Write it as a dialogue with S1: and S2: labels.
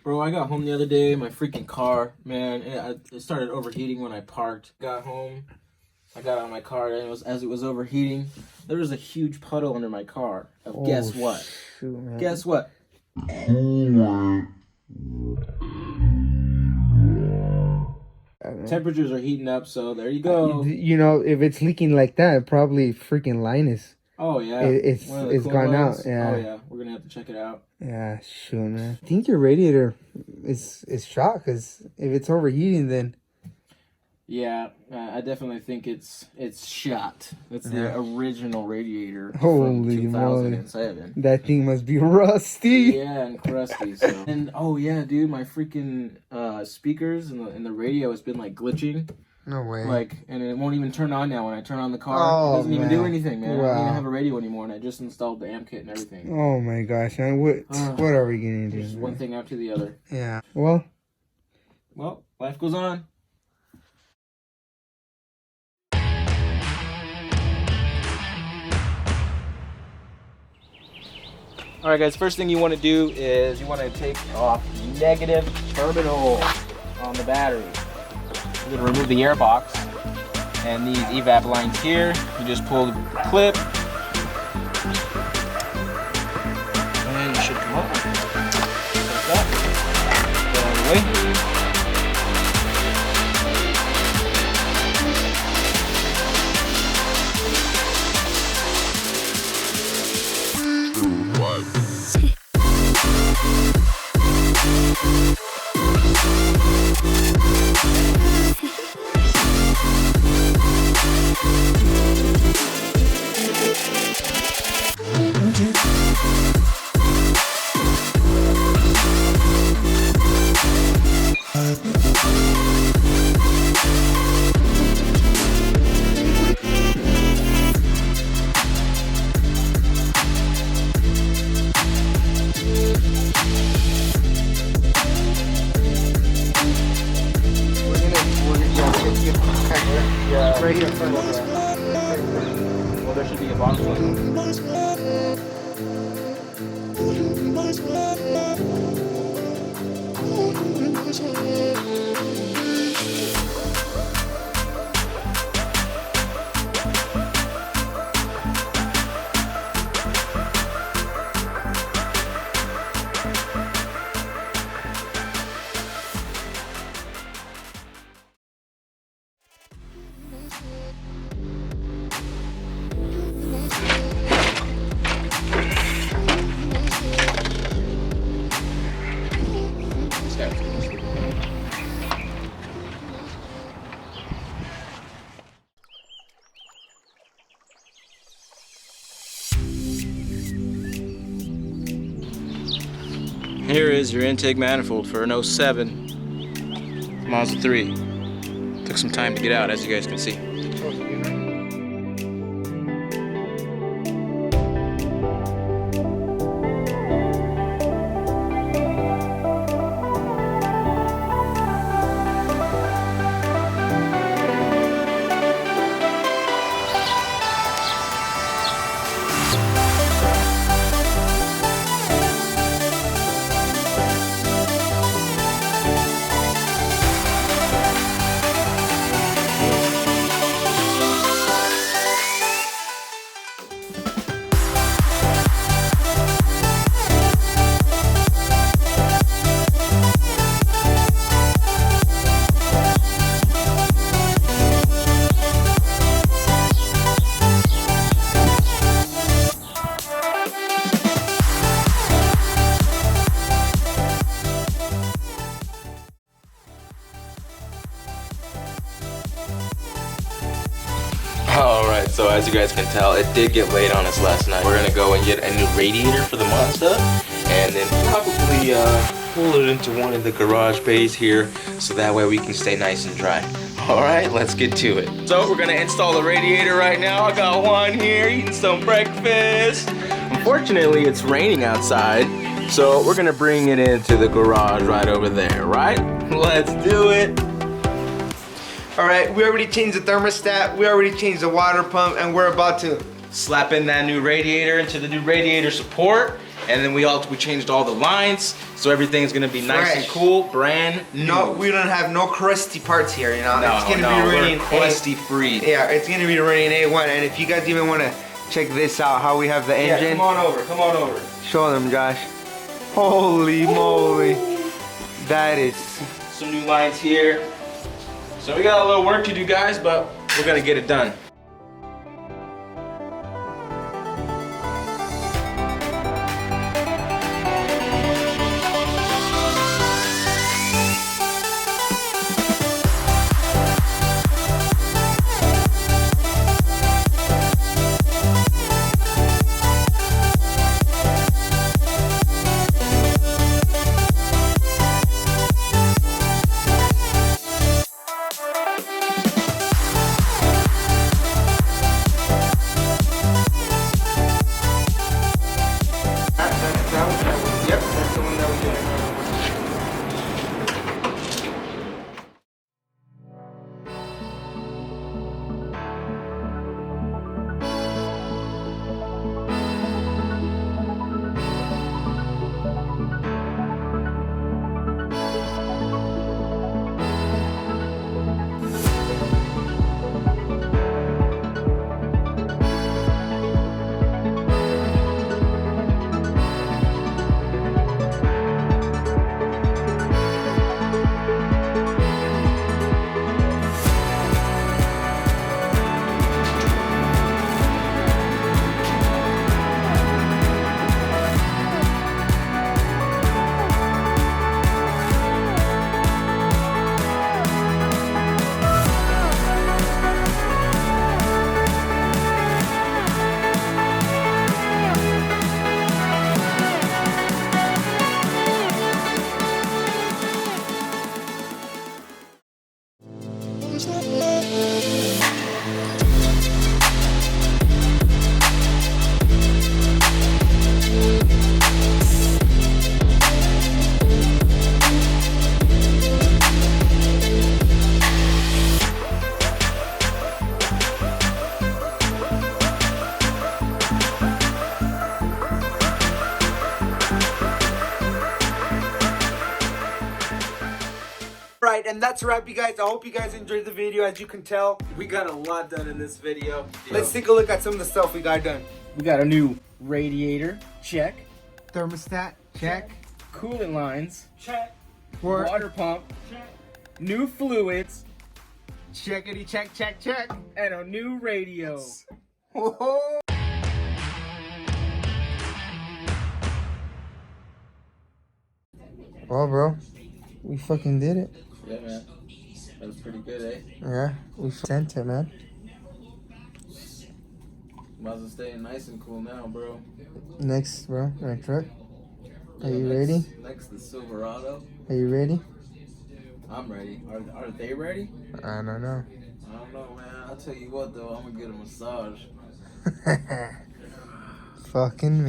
S1: Bro, I got home the other day, my freaking car, man, it started overheating when I parked. Got home, I got out of my car, and as it was overheating, there was a huge puddle under my car. Guess what?
S2: Shoot, man.
S1: Guess what? Temperatures are heating up, so there you go.
S2: You know, if it's leaking like that, probably freaking line is.
S1: Oh yeah,
S2: It's gone out. Yeah.
S1: Oh yeah, we're gonna have to check it out.
S2: Yeah, shoot, man. I think your radiator is shot, because if it's overheating, then.
S1: Yeah, I definitely think it's shot. That's the original radiator
S2: Holy
S1: from 2007.
S2: That thing must be rusty.
S1: Yeah, and crusty. So. And oh yeah, dude, my freaking speakers and the radio has been like glitching.
S2: No way.
S1: Like, and it won't even turn on now when I turn on the car.
S2: Oh,
S1: it doesn't even do anything, man.
S2: Wow.
S1: I don't even have a radio anymore, and I just installed the amp kit and everything.
S2: Oh my gosh, man. What are we gonna do?
S1: Just one thing after the other.
S2: Yeah. Well,
S1: life goes on. Alright guys, first thing you want to do is you want to take off the negative terminal on the battery. You're going to remove the air box and these evap lines here. You just pull the clip and you should come up. Like that. Get out of the way. Right here in front of us. Well, there should be a box one. Here is your intake manifold for an 07 Mazda 3. Took some time to get out, as you guys can see. Alright, so as you guys can tell, it did get late on us last night. We're gonna go and get a new radiator for the Mazda, and then probably pull it into one of the garage bays here, so that way we can stay nice and dry. Alright, let's get to it. So we're gonna install the radiator right now. I got Juan here eating some breakfast. Unfortunately, it's raining outside, so we're gonna bring it into the garage right over there, right? Let's do it.
S2: Alright, we already changed the thermostat, we already changed the water pump, and we're about to
S1: Slap in that new radiator into the new radiator support, And then we changed all the lines, so everything's gonna be nice and cool, brand new.
S2: No, we don't have no crusty parts here, you know.
S1: No,
S2: it's gonna be running
S1: crusty free.
S2: Yeah, it's gonna be running A1. And if you guys even wanna check this out, how we have the engine.
S1: Yeah, come on over.
S2: Show them, Josh. Holy moly. That is...
S1: Some new lines here. So we got a little work to do, guys, but we're gonna get it done.
S2: Right, and that's a wrap, you guys. I hope you guys enjoyed the video. As you can tell,
S1: We got a lot done in this video.
S2: let's take a look at some of the stuff we got done.
S3: We got a new radiator, check.
S2: Thermostat, check.
S3: Coolant lines,
S2: Check.
S3: water pump,
S2: Check.
S3: new fluids,
S2: Checkity, check, check, check.
S3: and a new radio.
S2: Whoa. Well, bro, we fucking did it.
S1: Yeah, man. That was pretty good, eh?
S2: Yeah, we sent it, man.
S1: Mazda staying nice and cool now, bro.
S2: Next, bro, my truck. Are you ready?
S1: Next, the Silverado.
S2: Are you ready?
S1: I'm ready. Are they ready?
S2: I don't know.
S1: I don't know, man. I'll tell you what, though. I'm gonna get a massage.
S2: Fucking